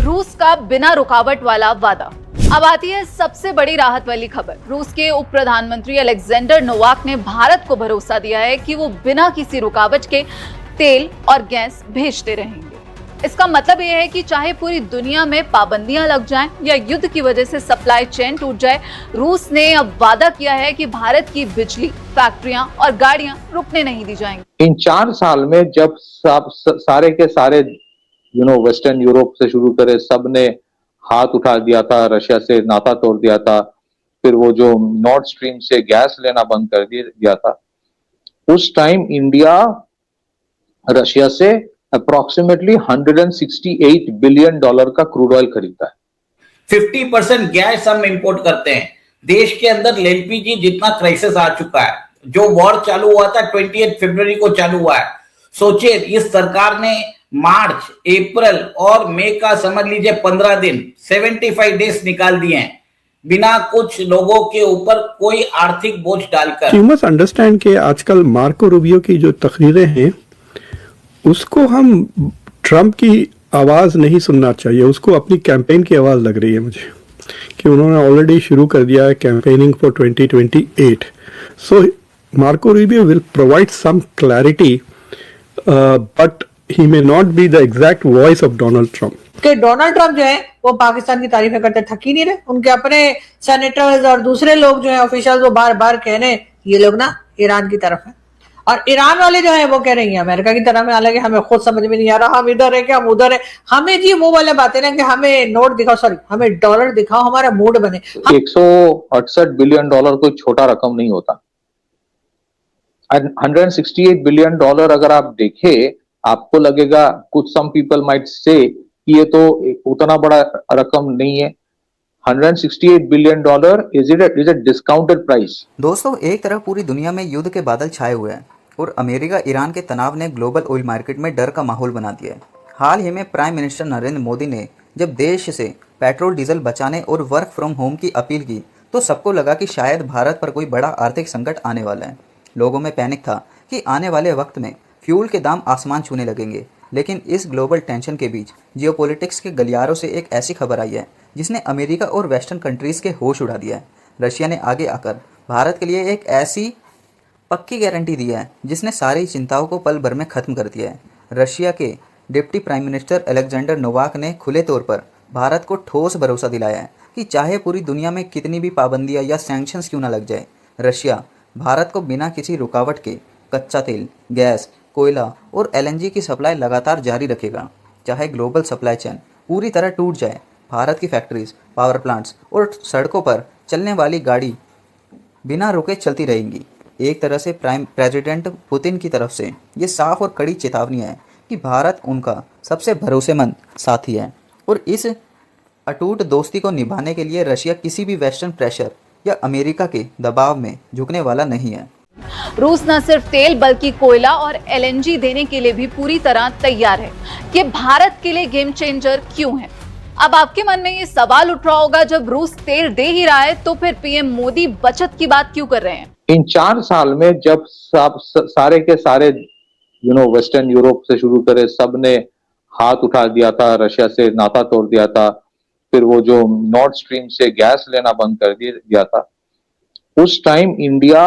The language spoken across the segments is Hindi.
रूस का बिना रुकावट वाला वादा। अब आती है सबसे बड़ी राहत वाली खबर। रूस के उप प्रधानमंत्री अलेक्जेंडर नोवाक ने भारत को भरोसा दिया है कि वो बिना किसी रुकावट के तेल और गैस भेजते रहेंगे। इसका मतलब यह है कि चाहे पूरी दुनिया में पाबंदियां लग जाएं या युद्ध की वजह से सप्लाई चेन टूट जाए, रूस ने अब वादा किया है कि भारत की बिजली, फैक्ट्रियां और गाड़ियां रुकने नहीं दी जाएंगी। इन 4 साल में जब सारे के सारे वेस्टर्न यूरोप से शुरू करे सब ने हाथ उठा दिया था, रशिया से नाता तोड़ दिया था, फिर वो जो नॉर्थ स्ट्रीम से गैस लेना बंद कर दिया था, उस टाइम इंडिया रशिया से अप्रोक्सीमेटली $168 बिलियन का क्रूड ऑयल खरीदता है। 50% गैस हम इंपोर्ट करते हैं। देश के अंदर एलपीजी जितना क्राइसिस आ चुका है, जो वॉर चालू हुआ था 28 फरवरी को चालू हुआ है। सोचिए, इस सरकार ने मार्च, अप्रैल और मई का समझ लीजिए 15 दिन 75 डेज निकाल दिए हैं बिना कुछ लोगों के ऊपर कोई आर्थिक बोझ डालकर। यू मस्ट अंडरस्टैंड कि आजकल मार्को रूबियो की जो तकरीरें हैं उसको हम ट्रंप की आवाज नहीं सुनना चाहिए, उसको अपनी कैंपेन की आवाज लग रही है मुझे कि उन्होंने ऑलरेडी शुरू कर दिया है campaigning for 2028। So Marco Rubio will provide some clarity but he may not be the exact voice of Donald Trump. कि डोनाल्ड ट्रंप जो है वो पाकिस्तान की तारीफें करते थक ही नहीं रहे। उनके अपने सेनेटर्स और दूसरे लोग जो है ऑफिशियल वो बार बार कह रहे हैं ये लोग ना ईरान की तरफ है, और ईरान वाले जो है वो कह रहे हैं अमेरिका की तरफ में। हालांकि हमें खुद समझ में नहीं आ रहा हम इधर है क्या हम उधर है। हमें जी वो वाले बातें ना कि हमें नोट दिखाओ, सॉरी हमें डॉलर दिखाओ, हमारा मूड बने। 168 बिलियन डॉलर कोई छोटा रकम नहीं होता। 168 बिलियन डॉलर अगर आप देखें, आपको लगेगा, कुछ सम पीपल माइट से कि ये तो उतना बड़ा रकम नहीं है। 168 billion dollar is a discounted price. दोस्तों, एक तरफ पूरी दुनिया में युद्ध के बादल छाए हुए हैं और अमेरिका ईरान के तनाव ने ग्लोबल ऑयल मार्केट में डर का माहौल बना दिया है। हाल ही में प्राइम मिनिस्टर नरेंद्र मोदी ने जब देश से पेट्रोल डीजल बचाने और वर्क फ्रॉम होम की अपील की तो सबको लगा कि शायद भारत पर कोई बड़ा आर्थिक संकट आने वाला है। लोगों में पैनिक था कि आने वाले वक्त में फ्यूल के दाम आसमान छूने लगेंगे। लेकिन इस ग्लोबल टेंशन के बीच जियोपॉलिटिक्स के गलियारों से एक ऐसी खबर आई है जिसने अमेरिका और वेस्टर्न कंट्रीज़ के होश उड़ा दिया है। रशिया ने आगे आकर भारत के लिए एक ऐसी पक्की गारंटी दी है जिसने सारी चिंताओं को पल भर में ख़त्म कर दिया है। रशिया के deputy prime minister Alexander Novak ने खुले तौर पर भारत को ठोस भरोसा दिलाया है कि चाहे पूरी दुनिया में कितनी भी पाबंदियाँ या सैंक्शंस क्यों ना लग जाए, रशिया भारत को बिना किसी रुकावट के कच्चा तेल, गैस, कोयला और एलएनजी की सप्लाई लगातार जारी रखेगा। चाहे ग्लोबल सप्लाई चेन पूरी तरह टूट जाए, भारत की फैक्ट्रीज, पावर प्लांट्स और सड़कों पर चलने वाली गाड़ी बिना रुके चलती रहेंगी। एक तरह से प्रेसिडेंट पुतिन की तरफ से ये साफ और कड़ी चेतावनी है कि भारत उनका सबसे भरोसेमंद साथी है और इस अटूट दोस्ती को निभाने के लिए रशिया किसी भी वेस्टर्न प्रेशर या अमेरिका के दबाव में झुकने वाला नहीं है। रूस न सिर्फ तेल बल्कि कोयला और एलएनजी देने के लिए भी पूरी तरह तैयार है। ये भारत के लिए गेम चेंजर क्यों है? अब आपके मन में ये सवाल उठ रहा होगा, जब रूस तेल दे ही रहा है तो फिर पीएम मोदी बचत की बात क्यों कर रहे हैं? इन 4 साल में जब सारे के सारे वेस्टर्न यूरोप से शुरू करे सब ने हाथ उठा दिया था, रशिया से नाता तोड़ दिया था, फिर वो जो नॉर्थ स्ट्रीम से गैस लेना बंद कर दिया था, उस टाइम इंडिया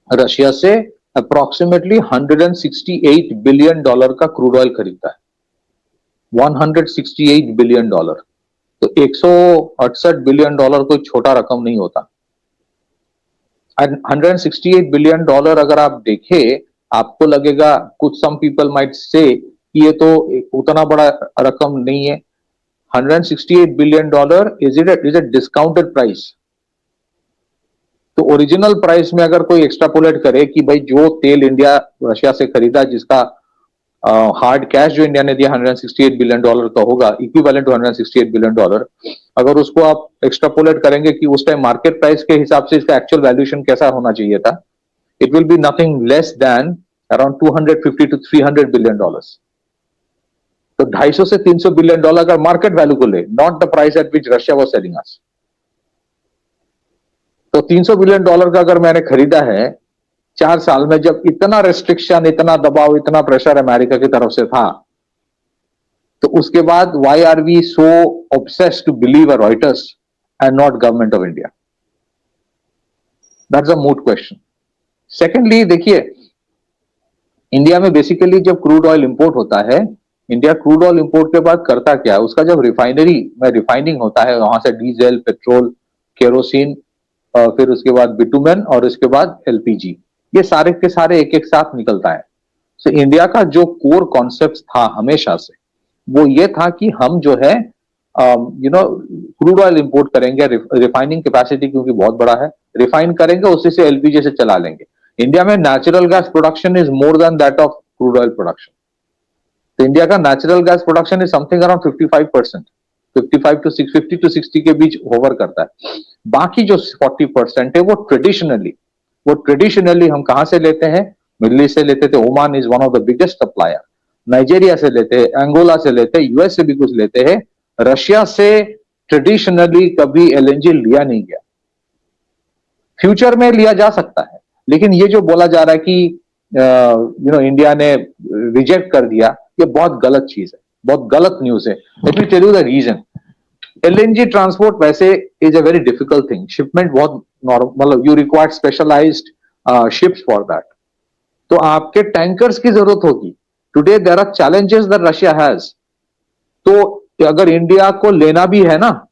रशिया से अप्रोक्सीमेटली $168 बिलियन का क्रूड ऑयल खरीदता है। $168 बिलियन। तो 168 बिलियन डॉलर कोई छोटा रकम नहीं होता। 168 बिलियन डॉलर अगर आप देखें, आपको लगेगा, कुछ सम पीपल माइट से कि ये तो उतना बड़ा रकम नहीं है। 168 billion dollar is a discounted price. तो ओरिजिनल प्राइस में अगर कोई एक्स्ट्रापोलेट करे कि भाई जो तेल इंडिया रशिया से खरीदा, जिसका हार्ड कैश जो इंडिया ने दिया $168 बिलियन का होगा, इक्विवेलेंट टू $168 बिलियन, अगर उसको आप एक्स्ट्रापोलेट करेंगे कि उस टाइम मार्केट प्राइस के हिसाब से इसका एक्चुअल वैल्यूएशन कैसा होना चाहिए था, it will be nothing less than around $250 to $300 billion. तो 250 से 300 बिलियन डॉलर का मार्केट वैल्यू को ले, not the price at which Russia was selling us. तो $300 बिलियन का अगर मैंने खरीदा है 4 साल में, जब इतना रेस्ट्रिक्शन, इतना दबाव, इतना प्रेशर अमेरिका की तरफ से था, तो उसके बाद why are we so obsessed to believe a Reuters and not government of India? That's a moot question. Secondly, देखिए इंडिया में बेसिकली जब क्रूड ऑयल इंपोर्ट होता है, इंडिया क्रूड ऑयल इंपोर्ट के बाद करता क्या है, उसका जब रिफाइनरी में रिफाइनिंग होता है, वहां से डीजल, पेट्रोल, केरोसिन, फिर उसके बाद बिटुमेन और उसके बाद एलपीजी, ये सारे के सारे एक एक साथ निकलता है। सो इंडिया का जो कोर कॉन्सेप्ट था हमेशा से वो ये था कि हम जो है क्रूड ऑयल इंपोर्ट करेंगे, रिफाइनिंग कैपेसिटी क्योंकि बहुत बड़ा है, रिफाइन करेंगे, उसी से एलपीजी से चला लेंगे। इंडिया में natural gas production is more than that of crude oil production. तो इंडिया का natural gas production is something around 55%, 55 to 50 to 60 के बीच होवर करता है। बाकी जो 40% है वो ट्रेडिशनली हम कहां से लेते हैं, मिडिल ईस्ट से लेते थे, Oman is one of the biggest supplier, Nigeria से लेते हैं, एंगोला से लेते हैं, यूएस से भी कुछ लेते हैं, रशिया से ट्रेडिशनली कभी एलएनजी लिया नहीं गया। फ्यूचर में लिया जा सकता है, लेकिन ये जो बोला जा रहा है कि इंडिया ने रिजेक्ट कर दिया, ये बहुत गलत चीज है, बहुत गलत न्यूज है। Let me tell you the reason. LNG transport वैसे is a very difficult thing, shipment बहुत मतलब you required specialised ships for that, तो आपके टैंकर्स की जरूरत होगी। Today there are challenges that Russia has, तो अगर इंडिया को लेना भी है ना,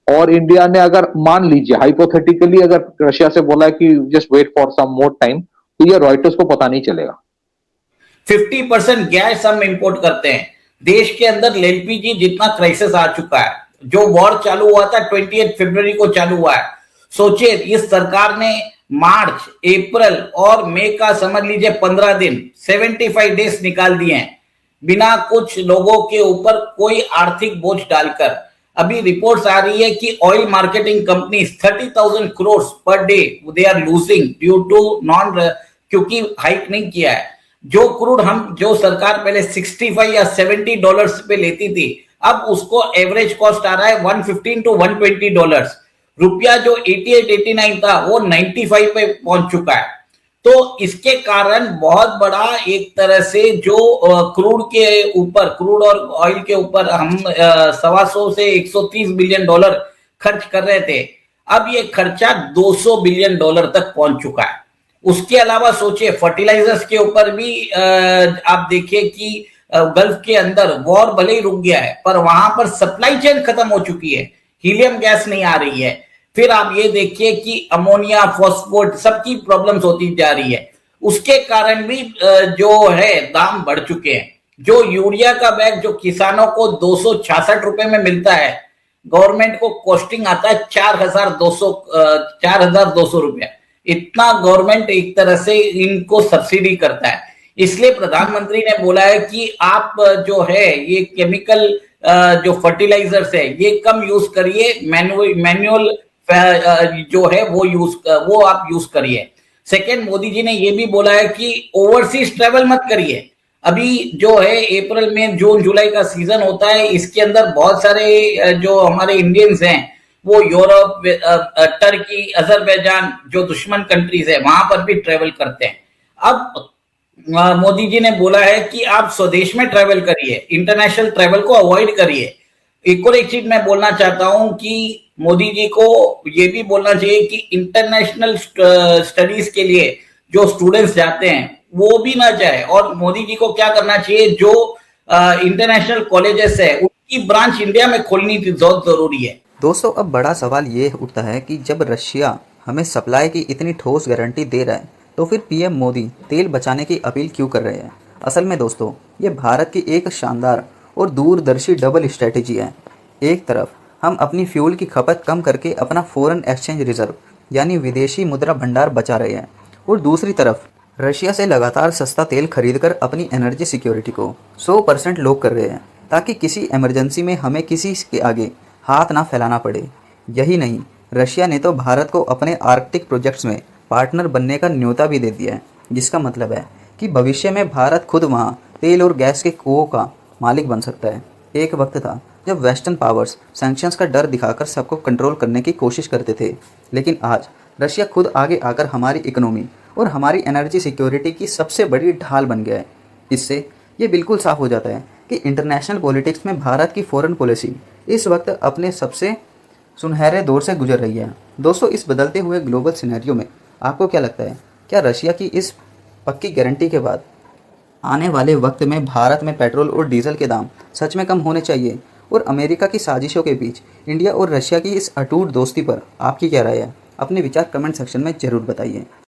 और इंडिया ने अगर मान लीजिए हाइपोथेटिकली अगर रशिया से बोला है कि just wait for some more time, तो ये रॉयटर्स को पता नहीं चलेगा। 50% गैस हम इंपोर्ट करते हैं। देश के अंदर एलपीजी जितना क्राइसिस आ चुका है, जो वॉर चालू हुआ था 28 फरवरी को चालू हुआ है। सोचिए इस सरकार ने मार्च, अप्रैल और मई का समझ लीजिए 15 दिन, 75 डेज निकाल दिए हैं बिना कुछ लोगों के ऊपर कोई आर्थिक बोझ डालकर। अभी रिपोर्ट्स आ रही है कि oil marketing companies 30,000 crore per day they are losing due to क्योंकि हाइक नहीं किया है। जो सरकार पहले 65 या 70 डॉलर्स पे लेती थी, अब उसको एवरेज कॉस्ट आ रहा है 115 to 120 डॉलर्स। रुपया जो 88-89 था वो 95 पे पहुंच चुका है। तो इसके कारण बहुत बड़ा एक तरह से जो क्रूड और ऑयल के ऊपर हम 125 से 130 बिलियन डॉलर खर्च कर रहे थे, अब ये खर्चा 200 बिलियन डॉलर तक पहुंच चुका है। उसके अलावा सोचिए फर्टिलाइजर्स के ऊपर भी आप देखिए कि गल्फ के अंदर वॉर भले ही रुक गया है, पर वहां पर सप्लाई चेन खत्म हो चुकी है, हीलियम गैस नहीं आ रही है। फिर आप ये देखिए कि अमोनिया, फॉस्फोट सबकी प्रॉब्लम्स होती जा रही है। उसके कारण भी जो है दाम बढ़ चुके हैं। जो यूरिया का बैग जो किसानों को 266 रुपए में मिलता है, गवर्नमेंट को कॉस्टिंग आता है 4,200 रुपया। इतना गवर्नमेंट एक तरह से इनको सब्सिडी करता है। इसलिए प्रधानमंत्री ने बोला है कि आप जो है ये केमिकल जो फर्टिलाइजर्स है ये कम यूज करिए, मैनुअल जो है वो आप यूज करिए। सेकेंड, मोदी जी ने ये भी बोला है कि ओवरसीज ट्रेवल मत करिए। अभी जो है अप्रैल में जून जुलाई का सीजन होता है, इसके अंदर बहुत सारे जो हमारे इंडियंस हैं वो यूरोप, टर्की, अजरबैजान जो दुश्मन कंट्रीज है वहां पर भी ट्रेवल करते हैं। अब मोदी जी ने बोला है कि आप स्वदेश में ट्रेवल करिए, इंटरनेशनल ट्रेवल को अवॉइड करिए। एक और एक चीज मैं बोलना चाहता हूं कि मोदी जी को ये भी बोलना चाहिए कि इंटरनेशनल स्टडीज के लिए जो स्टूडेंट्स जाते हैं वो भी ना जाए, और मोदी जी को क्या करना चाहिए, जो इंटरनेशनल कॉलेजेस है उनकी ब्रांच इंडिया में खोलनी बहुत जरूरी है। दोस्तों, अब बड़ा सवाल ये उठता है कि जब रशिया हमें सप्लाई की इतनी ठोस गारंटी दे रहा है तो फिर पीएम मोदी तेल बचाने की अपील क्यों कर रहे हैं। असल में दोस्तों, ये भारत की एक शानदार और दूरदर्शी डबल स्ट्रेटेजी है। एक तरफ हम अपनी फ्यूल की खपत कम करके अपना फॉरेन एक्सचेंज रिजर्व यानी विदेशी मुद्रा भंडार बचा रहे हैं, और दूसरी तरफ रशिया से लगातार सस्ता तेल खरीदकर अपनी एनर्जी सिक्योरिटी को 100% लॉक कर रहे हैं, ताकि किसी इमरजेंसी में हमें किसी के आगे हाथ ना फैलाना पड़े। यही नहीं, रशिया ने तो भारत को अपने आर्कटिक प्रोजेक्ट्स में पार्टनर बनने का न्योता भी दे दिया है, जिसका मतलब है कि भविष्य में भारत खुद वहाँ तेल और गैस के कुओं का मालिक बन सकता है। एक वक्त था जब वेस्टर्न पावर्स सैंक्शंस का डर दिखाकर सबको कंट्रोल करने की कोशिश करते थे, लेकिन आज रशिया खुद आगे आकर हमारी इकोनॉमी और हमारी एनर्जी सिक्योरिटी की सबसे बड़ी ढाल बन गया है। इससे ये बिल्कुल साफ हो जाता है कि इंटरनेशनल पॉलिटिक्स में भारत की फॉरेन पॉलिसी इस वक्त अपने सबसे सुनहरे दौर से गुजर रही है। दोस्तों, इस बदलते हुए ग्लोबल सिनेरियो में आपको क्या लगता है, क्या रशिया की इस पक्की गारंटी के बाद आने वाले वक्त में भारत में पेट्रोल और डीजल के दाम सच में कम होने चाहिए? और अमेरिका की साजिशों के बीच इंडिया और रशिया की इस अटूट दोस्ती पर आपकी क्या राय है? अपने विचार कमेंट सेक्शन में ज़रूर बताइए।